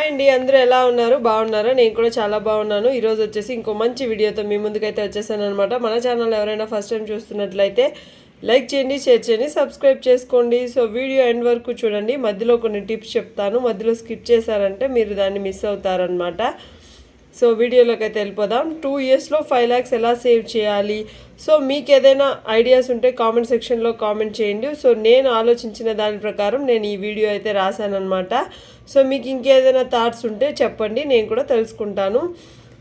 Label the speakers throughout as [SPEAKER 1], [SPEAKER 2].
[SPEAKER 1] Hi అండి, అందరూ ఎలా ఉన్నారు? బాగున్నారా? నేను కూడా చాలా బాగున్నాను. ఈరోజు వచ్చేసి ఇంకో మంచి వీడియోతో మీ ముందుకైతే వచ్చేసాను అనమాట. మన ఛానల్ ఎవరైనా ఫస్ట్ టైం చూస్తున్నట్లయితే లైక్ చేయండి, షేర్ చేయండి, సబ్స్క్రైబ్ చేసుకోండి. సో వీడియో ఎండ్ వరకు చూడండి. మధ్యలో కొన్ని టిప్స్ చెప్తాను, మధ్యలో స్కిప్ చేశారంటే మీరు దాన్ని మిస్ అవుతారనమాట. సో వీడియోలోకి అయితే వెళ్ళిపోదాం. 2 ఇయర్స్లో 5 lakhs ఎలా సేవ్ చేయాలి? సో మీకు ఏదైనా ఐడియాస్ ఉంటే కామెంట్ సెక్షన్లో కామెంట్ చేయండి. సో నేను ఆలోచించిన దాని ప్రకారం నేను ఈ వీడియో అయితే రాశానమాట. సో మీకు ఇంకేదైనా థాట్స్ ఉంటే చెప్పండి, నేను కూడా తెలుసుకుంటాను.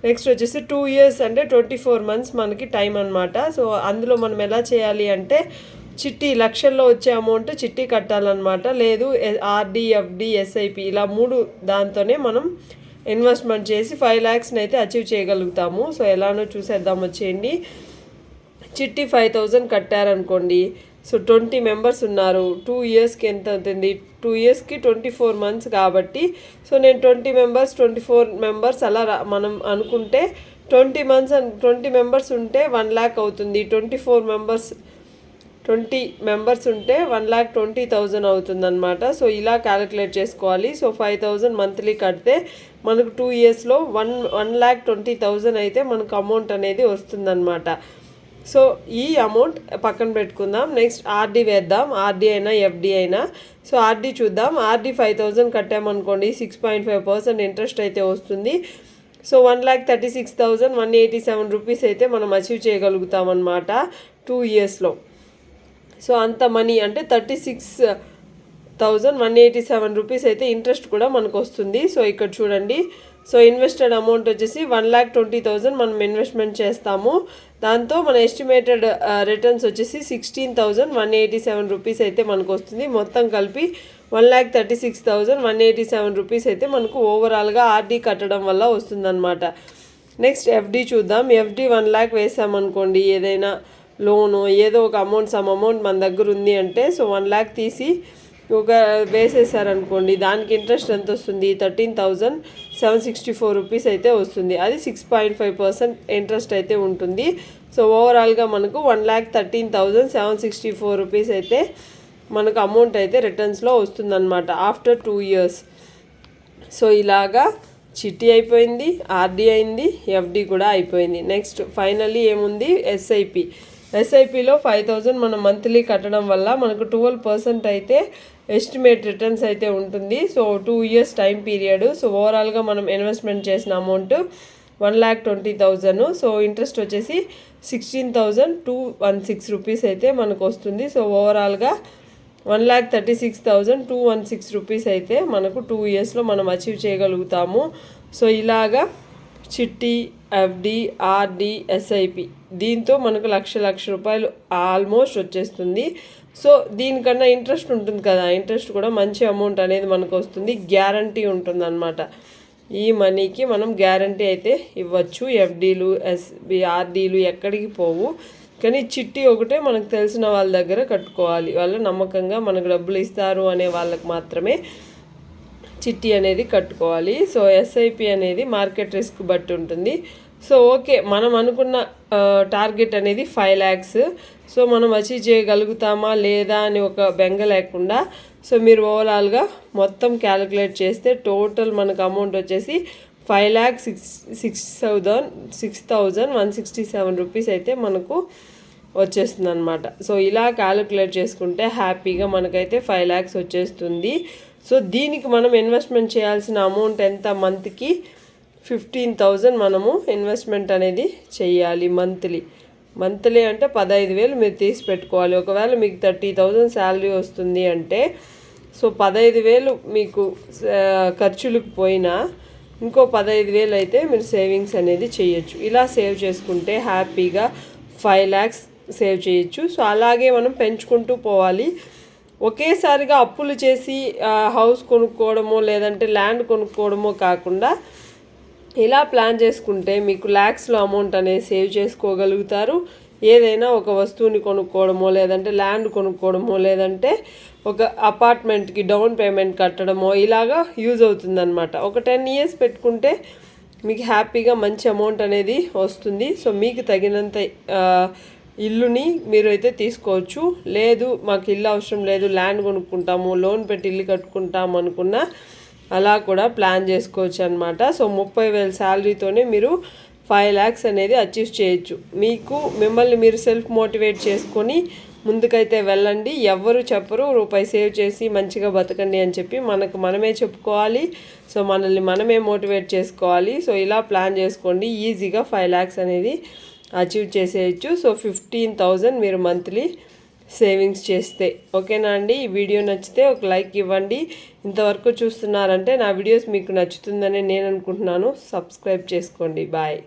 [SPEAKER 1] నెక్స్ట్ వచ్చేసి 2 years అంటే 24 months మనకి టైం అనమాట. సో అందులో మనం ఎలా చేయాలి అంటే చిట్టి లక్షల్లో వచ్చే అమౌంట్ చిట్టి కట్టాలన్నమాట. లేదు ఆర్డి, ఎఫ్డి, ఎస్ఐపి ఇలా 3 దాంతోనే మనం ఇన్వెస్ట్మెంట్ చేసి 5 lakhsని అయితే అచీవ్ చేయగలుగుతాము. సో ఎలానో చూసేద్దాం వచ్చేయండి. చిట్టి 5,000 కట్టారనుకోండి. సో 20 members ఉన్నారు. 2 yearsకి ఎంత అవుతుంది? 2 yearsకి 24 months కాబట్టి సో నేను 20 members 24 members అలా మనం అనుకుంటే 20 members ఉంటే 1 lakh అవుతుంది. 20 members ఉంటే 1,20,000 అవుతుందన్నమాట. సో ఇలా క్యాలిక్యులేట్ చేసుకోవాలి. సో 5,000 మంత్లీ కడితే మనకు 2 yearsలో 1,20,000 అయితే మనకు అమౌంట్ అనేది వస్తుందన్నమాట. సో ఈ అమౌంట్ పక్కన పెట్టుకుందాం. నెక్స్ట్ ఆర్డీ వేద్దాం. ఆర్డీ అయినా ఎఫ్డి అయినా. సో ఆర్డీ చూద్దాం. ఆర్డీ 5,000 కట్టామనుకోండి, 6.5% ఇంట్రెస్ట్ అయితే వస్తుంది. సో 1,36,187 రూపీస్ అయితే మనం అచీవ్ చేయగలుగుతాం అన్నమాట 2 yearsలో. సో అంత మనీ అంటే 36,187 రూపీస్ అయితే ఇంట్రెస్ట్ కూడా మనకు వస్తుంది. సో ఇక్కడ చూడండి. సో ఇన్వెస్టెడ్ అమౌంట్ వచ్చేసి 1,20,000 మనం ఇన్వెస్ట్మెంట్ చేస్తాము. దాంతో మన ఎస్టిమేటెడ్ రిటర్న్స్ వచ్చేసి 16,187 రూపీస్ అయితే మనకు వస్తుంది. మొత్తం కలిపి 1,36,187 రూపీస్ అయితే మనకు ఓవరాల్గా ఆర్డీ కట్టడం వల్ల వస్తుందన్నమాట. నెక్స్ట్ ఎఫ్డి చూద్దాం. ఎఫ్డి 1 lakh వేసామనుకోండి, ఏదైనా లోను ఏదో ఒక సమ్ అమౌంట్ మన దగ్గర ఉంది అంటే సో 1 lakh తీసి ఒక వేసేసారనుకోండి, దానికి ఇంట్రెస్ట్ ఎంత వస్తుంది? 13,764 రూపీస్ అయితే వస్తుంది. అది 6.5% ఇంట్రెస్ట్ అయితే ఉంటుంది. సో ఓవరాల్గా మనకు 1,13,764 రూపీస్ అయితే మనకు అమౌంట్ అయితే రిటర్న్స్లో వస్తుందన్నమాట ఆఫ్టర్ 2 years. సో ఇలాగా చిట్టి అయిపోయింది, ఆర్డీ అయింది, ఎఫ్డి కూడా అయిపోయింది. నెక్స్ట్ ఫైనల్లీ ఏముంది? ఎస్ఐపి. ఎస్ఐపిలో 5,000 మనం మంత్లీ కట్టడం వల్ల మనకు 12% అయితే ఎస్టిమేట్ రిటర్న్స్ అయితే ఉంటుంది. So 2 years time period. So ఓవరాల్గా మనం ఇన్వెస్ట్మెంట్ చేసిన అమౌంట్ 1,20,000. సో ఇంట్రెస్ట్ వచ్చేసి 16,216 రూపీస్ అయితే మనకు వస్తుంది. సో ఓవరాల్గా 1,36,216 రూపీస్ అయితే మనకు 2 yearsలో మనం అచీవ్ చేయగలుగుతాము. సో ఇలాగా చిట్టి, ఎఫ్డి, ఆర్డి, ఎస్ఐపి దీంతో మనకు లక్ష రూపాయలు ఆల్మోస్ట్ వచ్చేస్తుంది. సో దీనికన్నా ఇంట్రెస్ట్ ఉంటుంది కదా, ఇంట్రెస్ట్ కూడా మంచి అమౌంట్ అనేది మనకు వస్తుంది. గ్యారంటీ ఉంటుందన్నమాట. ఈ మనీకి మనం గ్యారంటీ అయితే ఇవ్వచ్చు. ఎఫ్డీలు, ఎస్బి, ఆర్డీలు ఎక్కడికి పోవు. కానీ చిట్టి ఒకటే మనకు తెలిసిన వాళ్ళ దగ్గర కట్టుకోవాలి. వాళ్ళు నమ్మకంగా మనకు డబ్బులు ఇస్తారు అనే వాళ్ళకి మాత్రమే చిట్టి అనేది కట్టుకోవాలి. సో ఎస్ఐపి అనేది మార్కెట్ రిస్క్ బట్టి ఉంటుంది. సో ఓకే, మనం అనుకున్న టార్గెట్ అనేది 5 lakhs. సో మనం అచీవ్ చేయగలుగుతామా లేదా అని ఒక బెంగ లేకుండా సో మీరు ఓవరాల్గా మొత్తం క్యాలిక్యులేట్ చేస్తే టోటల్ మనకు అమౌంట్ వచ్చేసి 5,06,167 రూపీస్ అయితే మనకు వచ్చేస్తుంది అనమాట. సో ఇలా క్యాలిక్యులేట్ చేసుకుంటే హ్యాపీగా మనకైతే 5 lakhs వచ్చేస్తుంది. సో దీనికి మనం ఇన్వెస్ట్మెంట్ చేయాల్సిన అమౌంట్ ఎంత? మంత్కి 15,000 మనము ఇన్వెస్ట్మెంట్ అనేది చేయాలి మంత్లీ అంటే 15,000 మీరు తీసి పెట్టుకోవాలి. ఒకవేళ మీకు 30,000 శాలరీ వస్తుంది అంటే సో 15,000 మీకు ఖర్చులకు పోయినా ఇంకో 15,000 అయితే మీరు సేవింగ్స్ అనేది చేయొచ్చు. ఇలా సేవ్ చేసుకుంటే హ్యాపీగా 5 lakhs సేవ్ చేయొచ్చు. సో అలాగే మనం పెంచుకుంటూ పోవాలి. ఒకేసారిగా అప్పులు చేసి హౌస్ కొనుక్కోవడమో లేదంటే ల్యాండ్ కొనుక్కోవడమో కాకుండా ఇలా ప్లాన్ చేసుకుంటే మీకు ల్యాక్స్లో అమౌంట్ అనేది సేవ్ చేసుకోగలుగుతారు. ఏదైనా ఒక వస్తువుని కొనుక్కోవడమో లేదంటే ల్యాండ్ కొనుక్కోవడమో లేదంటే ఒక అపార్ట్మెంట్కి డౌన్ పేమెంట్ కట్టడమో ఇలాగా యూజ్ అవుతుందన్నమాట. ఒక 10 years పెట్టుకుంటే మీకు హ్యాపీగా మంచి అమౌంట్ అనేది వస్తుంది. సో మీకు తగినంత ఇల్లుని మీరు అయితే తీసుకోవచ్చు. లేదు మాకు ఇల్లు అవసరం లేదు, ల్యాండ్ కొనుక్కుంటాము, లోన్ పెట్టి ఇల్లు కట్టుకుంటాము అనుకున్నా అలా కూడా ప్లాన్ చేసుకోవచ్చు అనమాట. సో 30,000 శాలరీతోనే మీరు 5 lakhs అనేది అచీవ్ చేయొచ్చు. మిమ్మల్ని మీరు సెల్ఫ్ మోటివేట్ చేసుకొని ముందుకైతే వెళ్ళండి. ఎవ్వరు చెప్పరు రూపాయి సేవ్ చేసి మంచిగా బతకండి అని చెప్పి మనమే చెప్పుకోవాలి. సో మనల్ని మనమే మోటివేట్ చేసుకోవాలి. సో ఇలా ప్లాన్ చేసుకోండి, ఈజీగా 5 lakhs అనేది అచీవ్ చేసేయచ్చు. సో 15,000 మీరు మంత్లీ సేవింగ్స్ చేస్తే. ఓకేనా అండి? ఈ వీడియో నచ్చితే ఒక లైక్ ఇవ్వండి. ఇంతవరకు చూస్తున్నారంటే నా వీడియోస్ మీకు నచ్చుతుందని నేను అనుకుంటున్నాను. సబ్స్క్రైబ్ చేసుకోండి. బాయ్.